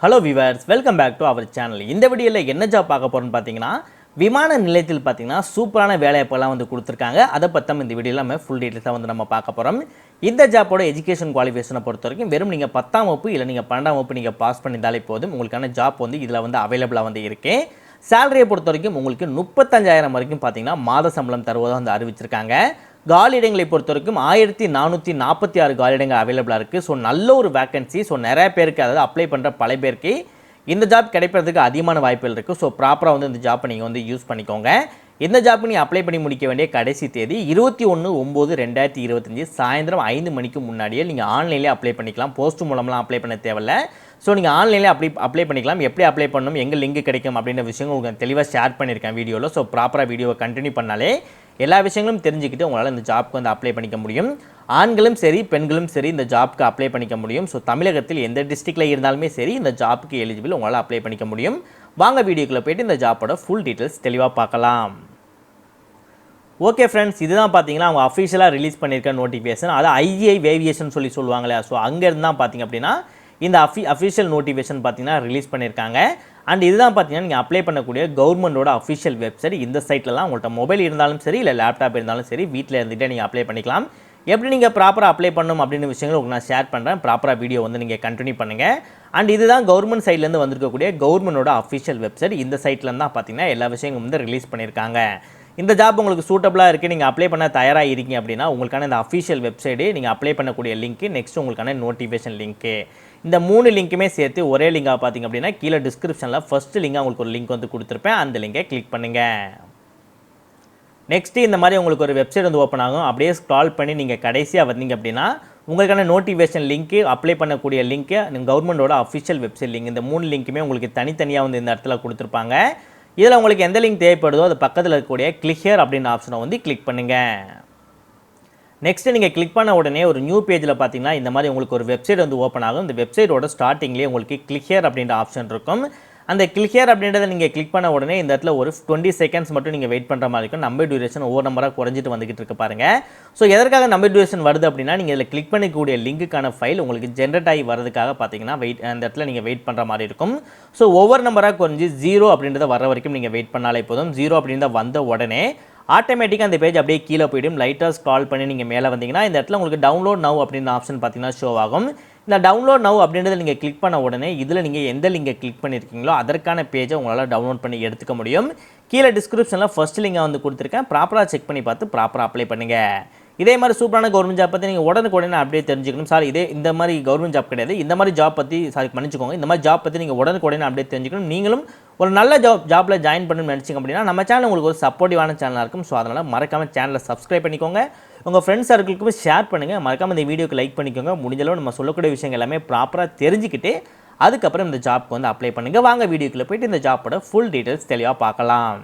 Hello viewers, welcome back to our channel. இந்த வீடியோவில் என்ன ஜாப் பார்க்க போகிறோன்னு பார்த்தீங்கன்னா, விமான நிலையத்தில் பார்த்தீங்கன்னா சூப்பரான வேலைவாய்ப்பெல்லாம் வந்து கொடுத்துருக்காங்க. அதை பற்றி இந்த வீடியோவில் நம்ம ஃபுல் டீட்டெயில்ஸாக வந்து நம்ம பார்க்க போகிறோம். இந்த ஜாப்போட எஜுகேஷன் குவாலிஃபிகேஷனை பொறுத்த வரைக்கும் வெறும் நீங்கள் 10ஆம் வகுப்பு இல்லை நீங்கள் 12ஆம் வகுப்பு நீங்கள் பாஸ் பண்ணியிருந்தாலே போதும். உங்களுக்கான ஜாப் வந்து இதில் வந்து அவைலபிளாக வந்து இருக்குது. சேலரியை பொறுத்த வரைக்கும் உங்களுக்கு 35,000 வரைக்கும் பார்த்தீங்கன்னா மாத சம்பளம் தருவதாக வந்து அறிவிச்சிருக்காங்க. காலியிடங்களை பொறுத்த வரைக்கும் 1446 காலியிடங்கள் அவைலபிளாக இருக்குது. ஸோ நல்ல ஒரு வேக்கன்சி. ஸோ நிறைய பேருக்கு, அதாவது அப்ளை பண்ணுற பல பேருக்கு இந்த ஜாப் கிடைப்பதற்கு அதிகமான வாய்ப்புகள் இருக்குது. ஸோ ப்ராப்பராக வந்து இந்த ஜாப்பை நீங்கள் வந்து யூஸ் பண்ணிக்கோங்க. இந்த ஜாப்புக்கு நீங்கள் அப்ளை பண்ணி முடிக்க வேண்டிய கடைசி தேதி 21/9/2025 சாயந்தரம் 5 மணிக்கு முன்னாடியே நீங்கள் ஆன்லைன்லேயே அப்ளை பண்ணிக்கலாம். போஸ்ட் மூலம்லாம் அப்ளை பண்ண தேவையில்லை. ஸோ நீங்கள் ஆன்லைன்லேயே அப்ளை பண்ணிக்கலாம். எப்படி அப்ளை பண்ணணும், எங்கே லிங்க் கிடைக்கும் அப்படின்ற விஷயங்கள் உங்களுக்கு தெளிவாக ஷேர் பண்ணியிருக்கேன் வீடியோவில். ஸோ ப்ராப்பராக வீடியோவை கண்டினியூ பண்ணாலே எல்லா விஷயங்களும் தெரிஞ்சுக்கிட்டு உங்களால் இந்த ஜாப்க்கு வந்து அப்ளை பண்ணிக்க முடியும். ஆண்களும் சரி பெண்களும் சரி இந்த ஜாப்க்கு அப்ளை பண்ணிக்க முடியும். ஸோ தமிழகத்தில் எந்த டிஸ்ட்ரிக்டில் இருந்தாலுமே சரி இந்த ஜாப்புக்கு எலிஜிபிள் உங்களால் அப்ளை பண்ணிக்க முடியும். வாங்க வீடியோக்குள்ளே போய்ட்டு இந்த ஜாப்போட ஃபுல் டீட்டெயில்ஸ் தெளிவாக பார்க்கலாம். ஓகே ஃப்ரெண்ட்ஸ், இதுதான் பார்த்தீங்கன்னா அவங்க அஃபிஷியலாக ரிலீஸ் பண்ணியிருக்க நோட்டிஃபிகேஷன். அது ஐஜிஐ வேவியேஷன் சொல்லுவாங்களே. ஸோ அங்கேருந்து தான் பார்த்தீங்க அப்படின்னா இந்த அஃபிஷியல் நோட்டிஃபிகேஷன் பார்த்தீங்கன்னா ரிலீஸ் பண்ணியிருக்காங்க. அண்ட் இதுதான் பார்த்தீங்கன்னா நீங்கள் அப்ளை பண்ணக்கூடிய கவர்மெண்டோட அஃபிஷியல் வெப்சைட். இந்த சைட்லலாம் உங்கள்கிட்ட மொபைல் இருந்தாலும் சரி இல்லை லேப்டாப் இருந்தாலும் சரி வீட்டில் இருந்துகிட்டே நீங்கள் அப்ளை பண்ணிக்கலாம். எப்படி நீங்கள் ப்ராப்பராக அப்ளை பண்ணணும் அப்படின்னு விஷயங்கள் உங்களுக்கு நான் ஷேர் பண்ணுறேன். ப்ராப்பராக வீடியோ வந்து நீங்கள் கண்டினியூ பண்ணுங்கள். அண்ட் இதுதான் கவர்மெண்ட் சைட்லேருந்து வந்திருக்கக்கூடிய கவர்மெண்டோட அஃபிஷியல் வெப்சைட். இந்த சைட்லேருந்து தான் பார்த்தீங்கன்னா எல்லா விஷயங்களும் வந்து ரிலீஸ் பண்ணியிருக்காங்க. இந்த ஜாப் உங்களுக்கு சூட்டபுளாக இருக்குது, நீங்கள் அப்ளை பண்ண தயாராக இருக்கீங்க அப்படின்னா உங்களுக்கான இந்த அஃபிஷியல் வெப்சைட்டு, நீங்கள் அப்ளை பண்ணக்கூடிய லிங்க்கு, நெக்ஸ்ட் உங்களுக்கான நோட்டிஃபிகேஷன் லிங்க்கு, இந்த 3 லிங்க்குமே சேர்த்து ஒரே லிங்காக பார்த்தீங்க அப்படின்னா கீழே டிஸ்கிரிப்ஷனில் ஃபஸ்ட்டு லிங்காக உங்களுக்கு ஒரு லிங்க் வந்து கொடுத்துருப்பேன். அந்த லிங்கை கிளிக் பண்ணுங்கள். நெக்ஸ்ட்டு இந்த மாதிரி உங்களுக்கு ஒரு வெப்சைட் வந்து ஓப்பன் ஆகும். அப்படியே ஸ்க்ரால் பண்ணி நீங்கள் கடைசியாக வந்தீங்க அப்படின்னா உங்களுக்கான நோட்டிஃபிகேஷன் லிங்க்கு, அப்ளை பண்ணக்கூடிய லிங்க்கு, கவர்மெண்டோட அஃபிஷியல் வெப்சைட் லிங்க், இந்த 3 லிங்க்குமே உங்களுக்கு தனித்தனியாக வந்து இந்த இடத்துல கொடுத்துருப்பாங்க. இதில் உங்களுக்கு எந்த லிங்க் தேவைப்படுதோ அது பக்கத்தில் இருக்கக்கூடிய கிளிக் ஹியர் அப்படின்ற ஆப்ஷனை வந்து கிளிக் பண்ணுங்கள். நெக்ஸ்ட்டு நீங்கள் கிளிக் பண்ண உடனே ஒரு நியூ பேஜில் பார்த்தீங்கன்னா இந்த மாதிரி உங்களுக்கு ஒரு வெப்சைட் வந்து ஓப்பன் ஆகும். இந்த வெப்சைட்டோட ஸ்டார்டிங்லேயே உங்களுக்கு கிளிக் ஹியர் அப்படின்ற ஆப்ஷன் இருக்கும். அந்த கிளிக் ஹியர் அப்படின்றத நீங்கள் கிளிக் பண்ண உடனே இந்த இடத்துல ஒரு 20 செகண்ட்ஸ் மட்டும் நீங்கள் வெயிட் பண்ணுற மாதிரி இருக்கும். நம்பர் டியூரேஷன் ஒவ்வொரு நம்பராக குறைஞ்சிட்டு வந்துகிட்டு இருக்கு பாருங்கள். ஸோ எதற்காக நம்பர் டியூரேஷன் வருது அப்படின்னா நீங்கள் இதில் கிளிக் பண்ணிக்கூடிய லிங்க்குக்கான ஃபைல் உங்களுக்கு ஜென்ரேட் ஆகி வரதுக்காக பார்த்தீங்கன்னா அந்த இடத்துல நீங்கள் வெயிட் பண்ணுற மாதிரி இருக்கும். ஸோ ஒவ்வொரு நம்பராக குறைஞ்சி 0 அப்படின்றத வர வரைக்கும் நீங்கள் வெயிட் பண்ணாலே போதும். 0 அப்படின்றத வந்த உடனே ஆட்டோமேட்டிக்காக அந்த பேஜ் அப்படியே கீழே போய்டும். லைட்டாக ஸ்க்ரால் பண்ணி நீங்கள் மேலே வந்தீங்கன்னா இந்த இடத்துல உங்களுக்கு டவுன்லோட் நவ் அப்படின்ற ஆப்ஷன் பார்த்தீங்கன்னா ஷோ ஆகும். இந்த டவுன்லோட் நவ் அப்படின்றத நீங்கள் கிளிக் பண்ண உடனே இதில் நீங்கள் எந்த லிங்கை கிளிக் பண்ணியிருக்கீங்களோ அதற்கான பேஜை உங்களால் டவுன்லோட் பண்ணி எடுத்துக்க முடியும். கீழே டிஸ்கிரிப்ஷனில் ஃபஸ்ட் லிங்கை வந்து கொடுத்துருக்கேன். ப்ராப்பராக செக் பண்ணி பார்த்து ப்ராப்பராக அப்ளை பண்ணுங்கள். இதே மாதிரி சூப்பரான கவர்மெண்ட் ஜாப் பற்றி நீங்கள் உடனுக்குடனே அப்படியே தெரிஞ்சுக்கணும். சார் இந்த மாதிரி கவர்மெண்ட் ஜாப் கிடையாது, இந்த மாதிரி ஜாப் பற்றி மன்னிச்சுக்கோங்க, இந்த மாதிரி ஜாப் பற்றி நீங்கள் உடனுக்குடனே அப்படியே தெரிஞ்சுக்கணும். நீங்களும் ஒரு நல்ல ஜாப்பில் ஜாயின் பண்ணணும்னு நினச்சிங்க அப்படின்னா நம்ம சேனல் உங்களுக்கு ஒரு சப்போர்ட்டிவான சேனலாக இருக்கும். ஸோ அதனால் மறக்காமல் சேனலை சப்ஸ்கிரைப் பண்ணிக்கோங்க. உங்கள் ஃப்ரெண்ட்ஸ் சர்க்கிளுக்கும் ஷேர் பண்ணுங்கள். மறக்காமல் இந்த வீடியோக்கு லைக் பண்ணிக்கோங்க. முடிஞ்சளவு நம்ம சொல்லக்கூடிய விஷயங்கள் எல்லாமே ப்ராப்பராக தெரிஞ்சுக்கிட்டு அதுக்கப்புறம் இந்த ஜாப்க்கு வந்து அப்ளை பண்ணுங்கள். வாங்க வீடியோக்குள்ளே போய்ட்டு இந்த ஜாப்போட ஃபுல் டீட்டெயில்ஸ் தெளிவாக பார்க்கலாம்.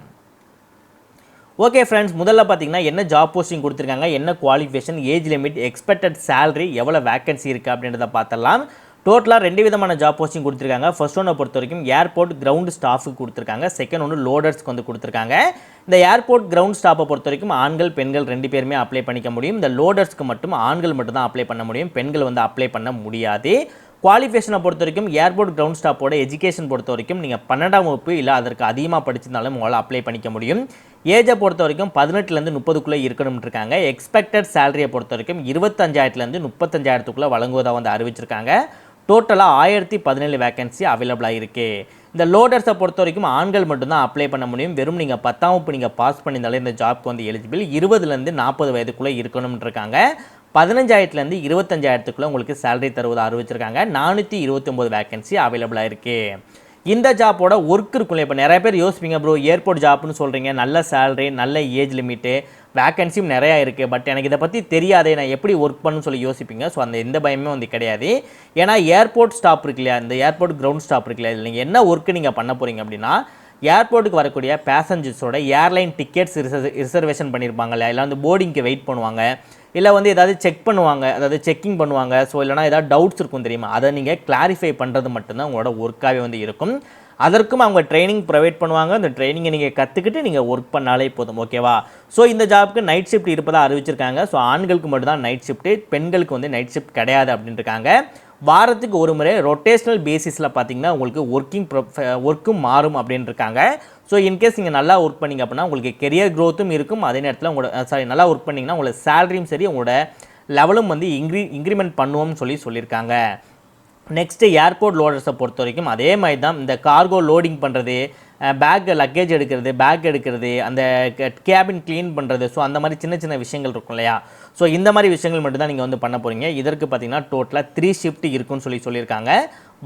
ஓகே ஃப்ரெண்ட்ஸ், முதல்ல பார்த்தீங்கன்னா என்ன ஜாப் போஸ்டிங் கொடுத்துருக்காங்க, என்ன qualification, age limit, expected salary, எவ்வளோ வேக்கன்சி இருக்குது அப்படின்றத பார்த்துடலாம். டோட்டலாக 2 விதமான ஜாப் போஸ்டிங் கொடுத்துருக்காங்க. ஃபர்ஸ்ட் ஒன்றை பொறுத்த வரைக்கும் ஏர்போர்ட் கிரவுண்ட் ஸ்டாஃபுக்கு கொடுத்துருக்காங்க. செகண்ட் ஒன்று லோடர்ஸ்க்கு வந்து கொடுத்துருக்காங்க. இந்த ஏர்போர்ட் கிரவுண்ட் ஸ்டாஃபை பொறுத்த வரைக்கும் ஆண்கள் பெண்கள் 2 பேருமே அப்ளை பண்ணிக்க முடியும். இந்த லோடர்ஸ்க்கு மட்டும் ஆண்கள் மட்டும் தான் அப்ளை பண்ண முடியும், பெண்கள் வந்து அப்ளை பண்ண முடியாது. குவாலிஃபிகேஷனை பொறுத்த வரைக்கும் ஏர்போர்ட் கிரவுண்ட் ஸ்டாஃபோட எஜுகேஷன் பொறுத்த வரைக்கும் நீங்கள் 12ஆம் வகுப்பு இல்லை அதற்கு அதிகமாக படிச்சிருந்தாலும் உங்களால் அப்ளை பண்ணிக்க முடியும். ஏஜை பொறுத்த வரைக்கும் 18லேருந்து 30க்குள்ளே இருக்கணும்னு இருக்காங்க. எக்ஸ்பெக்டட் சேலரியை பொறுத்த வரைக்கும் 25,000லேருந்து 35,000க்குள்ளே வழங்குவதாக வந்து அறிவிச்சிருக்காங்க. டோட்டலாக 1017 வேக்கன்சி அவைலபிளாக இருக்குது. இந்த லோடர்ஸை பொறுத்த வரைக்கும் ஆண்கள் மட்டும்தான் அப்ளை பண்ண முடியும். வெறும் நீங்கள் 10ஆம் வகுப்பு நீங்கள் பாஸ் பண்ணியிருந்தாலே இந்த ஜாப்க்கு வந்து எலிஜிபிள். 20லேருந்து 40 வயதுக்குள்ளே இருக்கணும்னு இருக்காங்க. 15,000லேருந்து 25,000க்குள்ளே உங்களுக்கு சேலரி தருவதாக அறிவிச்சிருக்காங்க. 429 வேக்கன்சி அவைலபிளாக இருக்குது. இந்த ஜாப்போட ஒர்க் இருக்குல்ல, இப்போ நிறைய பேர் யோசிப்பீங்க, ப்ரோ ஏர்போர்ட் ஜாப்னு சொல்கிறீங்க, நல்ல சேலரி, நல்ல ஏஜ் லிமிட்டு, வேக்கன்சியும் நிறையா இருக்குது, பட் எனக்கு இதை பற்றி தெரியாதே, நான் எப்படி ஒர்க் பண்ணுன்னு சொல்லி யோசிப்பீங்க. ஸோ அந்த எந்த பயமே வந்து கிடையாது. ஏன்னா ஏர்போர்ட் ஸ்டாப் இருக்கு இல்லையா, இந்த ஏர்போர்ட் கிரவுண்ட் ஸ்டாப் இருக்கு இல்லையா, இதில் நீங்கள் என்ன ஒர்க்கு நீங்கள் பண்ண போகிறீங்க அப்படின்னா ஏர்போர்ட்டுக்கு வரக்கூடிய பேசஞ்சர்ஸோட ஏர்லைன் டிக்கெட்ஸ் ரிசர்வேஷன் பண்ணியிருப்பாங்க இல்லையா, இல்லை வந்து போர்டிங்க்கு வெயிட் பண்ணுவாங்க, இல்லை வந்து ஏதாவது செக் பண்ணுவாங்க, அதாவது செக்கிங் பண்ணுவாங்க. ஸோ இல்லைனா ஏதாவது டவுட்ஸ் இருக்கும் தெரியுமா, அதை நீங்கள் கிளாரிஃபை பண்ணுறது மட்டும்தான் உங்களோட ஒர்க்காகவே வந்து இருக்கும். அதற்கும் அவங்க ட்ரைனிங் ப்ரொவைட் பண்ணுவாங்க. அந்த ட்ரைனிங்கை நீங்கள் கற்றுக்கிட்டு நீங்கள் ஒர்க் பண்ணாலே போதும். ஓகேவா? ஸோ இந்த ஜாப்க்கு நைட் ஷிஃப்ட் இருப்பதாக அறிவிச்சிருக்காங்க. ஸோ ஆண்களுக்கு மட்டும் தான் நைட் ஷிஃப்ட்டு, பெண்களுக்கு வந்து நைட் ஷிஃப்ட் கிடையாது அப்படின்ட்டுருக்காங்க. வாரத்துக்கு ஒரு முறை ரொட்டேஷனல் பேசிஸில் பார்த்தீங்கன்னா உங்களுக்கு ஒர்க்கும் மாறும் அப்படின்னு இருக்காங்க. ஸோ இன்கேஸ் நீங்கள் நல்லா ஒர்க் பண்ணிங்க அப்படின்னா உங்களுக்கு கெரியர் க்ரோத்தும் இருக்கும். அதே நேரத்தில் உங்களோட நல்லா ஒர்க் பண்ணிங்கன்னா உங்களோட சேலரியும் சரி உங்களோட லெவலும் வந்து இன்க்ரிமெண்ட் பண்ணுவோம்னு சொல்லியிருக்காங்க. நெக்ஸ்ட்டு ஏர்போர்ட் லோடர்ஸை பொறுத்த வரைக்கும் அதே மாதிரி தான் இந்த கார்கோ லோடிங் பண்ணுறது, லக்கேஜ் எடுக்கிறது, பேக் எடுக்கிறது, அந்த கேபின் க்ளீன் பண்ணுறது, ஸோ அந்த மாதிரி சின்ன சின்ன விஷயங்கள் இருக்கும் இல்லையா. ஸோ இந்த மாதிரி விஷயங்கள் மட்டும் தான் நீங்கள் வந்து பண்ண போகிறீங்க. இதற்கு பார்த்தீங்கன்னா டோட்டலாக 3 ஷிஃப்ட் இருக்குன்னு சொல்லியிருக்காங்க.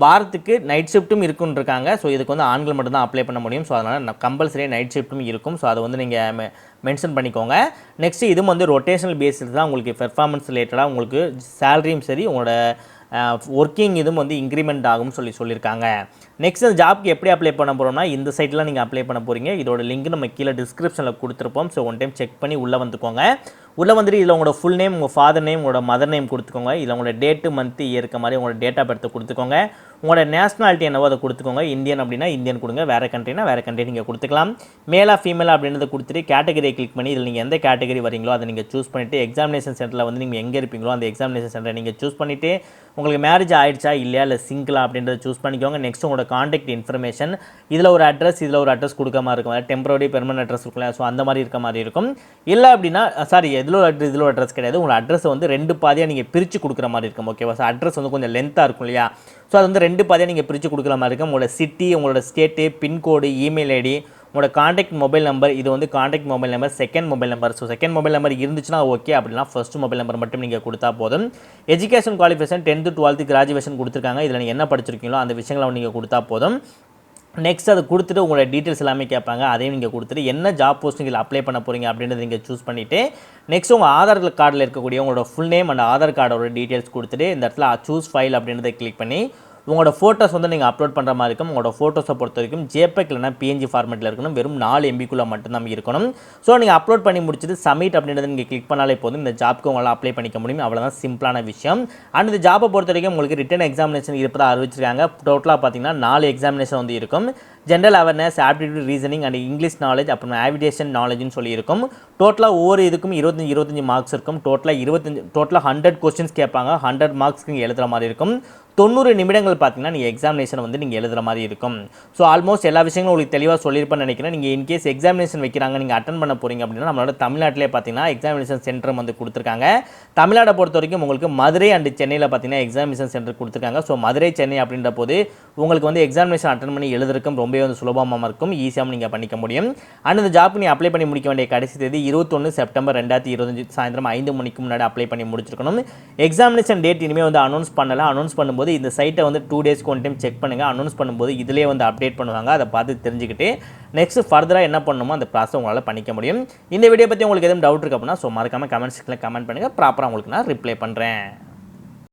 வாரத்துக்கு நைட் ஷிஃப்ட்டும் இருக்குன்னு இருக்காங்க. ஸோ இதுக்கு வந்து ஆண்கள் மட்டும் தான் அப்ளை பண்ண முடியும். ஸோ அதனால் கம்பல்சரியாக நைட் ஷிஃப்ட்டும் இருக்கும். ஸோ அதை வந்து நீங்கள் மென்ஷன் பண்ணிக்கோங்க. நெக்ஸ்ட்டு இதுவும் வந்து ரொட்டேஷனல் பேஸில் தான் உங்களுக்கு பெர்ஃபார்மன்ஸ் ரிலேட்டடாக உங்களுக்கு சேலரியும் சரி உங்களோட ஒர்க்கிங் இதுவும் வந்து இன்க்ரிமெண்ட் ஆகும்னு சொல்லியிருக்காங்க. நெக்ஸ்ட் அந்த ஜாப்க்கு எப்படி அப்ளை பண்ண போகிறோம்னா இந்த சைட்லாம் நீங்கள் அப்ளை பண்ண போகிறீங்க. இதோட லிங்க் நம்ம கீழே டிஸ்கிரிப்ஷனில் கொடுத்துருப்போம். ஸோ ஒன் டைம் செக் பண்ணி உள்ளே வந்துக்கோங்க. உள்ளே வந்துட்டு இதில் உங்களோட ஃபுல் நேம், உங்கள் ஃபாதர் நேம், உங்களோட மதர் நேம் கொடுத்துக்கோங்க. இதில் உங்களோட டேட்டு மந்த்து இயற்க மாதிரி உங்களோட டேட் ஆஃப் பர்த்தை கொடுத்துக்கோங்க. உங்களோட நேஷனாலிட்டி என்னவோ அதை கொடுத்துக்கோங்க. இந்தியன் அப்படின்னா இந்தியன் கொடுங்க, வேறு கண்ட்ரினா வேறு கண்ட்ரி நீங்கள் கொடுத்துக்கலாம். மேலா ஃபீமேலா அப்படின்றத கொடுத்துட்டு கேட்டகரியை கிளிக் பண்ணி இதில் நீங்கள் எந்த கேட்டகரி வரீங்களோ அதை நீங்கள் சூஸ் பண்ணிவிட்டு எக்ஸாமினேஷன் சென்டரில் வந்து நீங்கள் எங்கே இருப்பீங்களோ அந்த எக்ஸாமினேஷன் சென்டரை நீங்கள் சூஸ் பண்ணிவிட்டு உங்களுக்கு மேரேஜ் ஆகிடுச்சா இல்லையா இல்லை சிங்கிளா அப்படின்றத சூஸ் பண்ணிக்கோங்க. நெக்ஸ்ட் உங்களோட காண்டாக்ட் இன்ஃபர்மேஷன், இதில் ஒரு அட்ரஸ் இதில் ஒரு அட்ரஸ் கொடுக்க மாதிரி இருக்கும். டெம்பரரி பெர்மனன்ட் அட்ரஸ் இருக்குல்ல, ஸோ அந்த மாதிரி இருக்க மாதிரி இருக்கும். இல்லை அப்படின்னா இதில் ஒரு அட்ரஸ் இதில் ஒரு அட்ரஸ் கிடையாது. உங்களோட அட்ரஸை வந்து 2 பாதியாக நீங்கள் பிரித்து கொடுக்குற மாதிரி இருக்கும். ஓகேவா. ஸோ அட்ரஸ் வந்து கொஞ்சம் லென்த்தாக இருக்கும் இல்லையா. ஸோ அது வந்து 2 பாதியாக நீங்கள் பிரித்து கொடுக்குற மாதிரி இருக்கும். உங்களோட சிட்டி, உங்களோட ஸ்டேட்டு, பின்கோடு, இமெயில் ஐடி, உங்களோட காண்டாக்ட் மொபைல் நம்பர், இது வந்து contact mobile number, second mobile number. So second mobile number இருந்துச்சுன்னா ஓகே, அப்படின்னா ஃபர்ஸ்ட் மொபைல் நம்பர் மட்டும் நீங்கள் கொடுத்தா போதும். Education qualification 10th 12th graduation கொடுத்துருக்காங்க. இதில் நீங்கள் என்ன படிச்சிருக்கீங்களோ அந்த விஷயங்களை நீங்கள் கொடுத்தா போதும். நெக்ஸ்ட் அதை கொடுத்துட்டு உங்களோட டீட்டெயில்ஸ் எல்லாமே கேட்பாங்க. அதையும் நீங்கள் கொடுத்துட்டு என்ன ஜாப் போஸ்டிங்கில் அப்ளை பண்ண போகிறீங்க அப்படின்றத நீங்கள் சூஸ் பண்ணிவிட்டு நெக்ஸ்ட் உங்கள் ஆதார் கார்டில் இருக்கக்கூடிய உங்களோட ஃபுல் நேம் அண்ட் ஆதார் கார்டோட டீட்டெயில்ஸ் கொடுத்துட்டு இந்த இடத்துல சூஸ் ஃபைல் அப்படின்றத கிளிக் பண்ணி உங்களோட ஃபோட்டோஸ் வந்து நீங்கள் அப்லோட் பண்ணுற மாதிரி இருக்கும். உங்களோட ஃபோட்டோஸை பொறுத்த வரைக்கும் JPEG இல்லைனா PNG ஃபார்மேட்டில் இருக்கணும். வெறும் 4 MB மட்டும்தான் இருக்கணும். ஸோ நீங்கள் அப்லோட் பண்ணி முடிச்சுட்டு சப்மிட் அப்படின்றத நீங்கள் கிளிக் பண்ணாலே போதும். இந்த ஜாப்க்கு உங்களால் அப்ளை பண்ணிக்க முடியும். அவ்வளோதான் சிம்பிளான விஷயம். அண்ட் இந்த ஜாப்பை பொறுத்த வரைக்கும் உங்களுக்கு ரிட்டன் எக்ஸாமினேஷன் இருப்பதாக அறிவிச்சிருக்காங்க. டோட்டலாக பார்த்தீங்கன்னா 4 எக்ஸாமினேஷன் வந்து இருக்கும். General awareness, aptitude, reasoning and English knowledge, அப்புறம் ஆவிடேஷன் நாலேஜ்னு சொல்லி இருக்கும். டோட்டலாக ஒவ்வொரு இதுக்கும் 25 மார்க்ஸ் இருக்கும். டோட்டலாக 100 கொஸ்டின்ஸ் கேட்பாங்க. 100 மார்க்ஸ்க்கு எழுதுகிற மாதிரி இருக்கும். 90 நிமிடங்கள் பார்த்தீங்கன்னா நீங்கள் எக்ஸாமினேஷன் வந்து நீங்கள் எழுதுகிற மாதிரி இருக்கும். ஸோ ஆல்மோஸ்ட் எல்லா விஷயங்களும் உங்களுக்கு தெளிவாக சொல்லியிருப்பேன்னு நினைக்கிறேன். நீங்கள் இன்கேஸ் எக்ஸாமினேஷன் வைக்கிறாங்க, நீங்கள் அட்டன் பண்ண போகிறீங்க அப்படின்னா நம்மளோட தமிழ்நாட்டிலே பார்த்தீங்கன்னா எக்ஸாமினேஷன் சென்டர் வந்து கொடுத்துருக்காங்க. தமிழ்நாட்டை பொறுத்த வரைக்கும் உங்களுக்கு மதுரை அண்ட் சென்னையில் பார்த்தீங்கன்னா எக்ஸாமினேஷன் சென்டர் கொடுத்துருக்காங்க. ஸோ மதுரை, சென்னை அப்படின்ற போது உங்களுக்கு வந்து எக்ஸாமினேஷன் அட்டன் பண்ணி எழுதுறதுக்கும் ரொம்பவே வந்து சுலபமாக இருக்கும். ஈஸியாக நீங்கள் பண்ணிக்க முடியும். அண்ட் இந்த ஜாப் நீங்கள் அப்ளை பண்ணி முடிக்க வேண்டிய கடைசி தேதி 21 செப்டம்பர் 2025 சாயந்தரம் 5 மணிக்கு முன்னாடி அப்ளை பண்ணி முடிச்சிருக்கணும். எக்ஸாமினேஷன் டேட் இனிமேல் வந்து அனௌன்ஸ் பண்ணலாம். அனௌன்ஸ் பண்ணும்போது இந்த சைட்டை வந்து 2 டேஸ்க்கு ஒன் டைம் செக் பண்ணுங்கள். அனௌன்ஸ் பண்ணும்போது இதிலே வந்து அப்டேட் பண்ணுவாங்க. அதை பார்த்து தெரிஞ்சுக்கிட்டு நெக்ஸ்ட் ஃபர்தராக என்ன பண்ணணுமோ அந்த ப்ராசஸ் உங்களால் பண்ணிக்க முடியும். இந்த வீடியோ பற்றி உங்களுக்கு எதுவும் டவுட் இருக்கு அப்படின்னா ஸோ மறக்காமல் கமெண்ட் செக்ஷனில் கமெண்ட் பண்ணுங்கள். ப்ராப்பராக உங்களுக்கு நான் ரிப்ளை பண்ணுறேன்.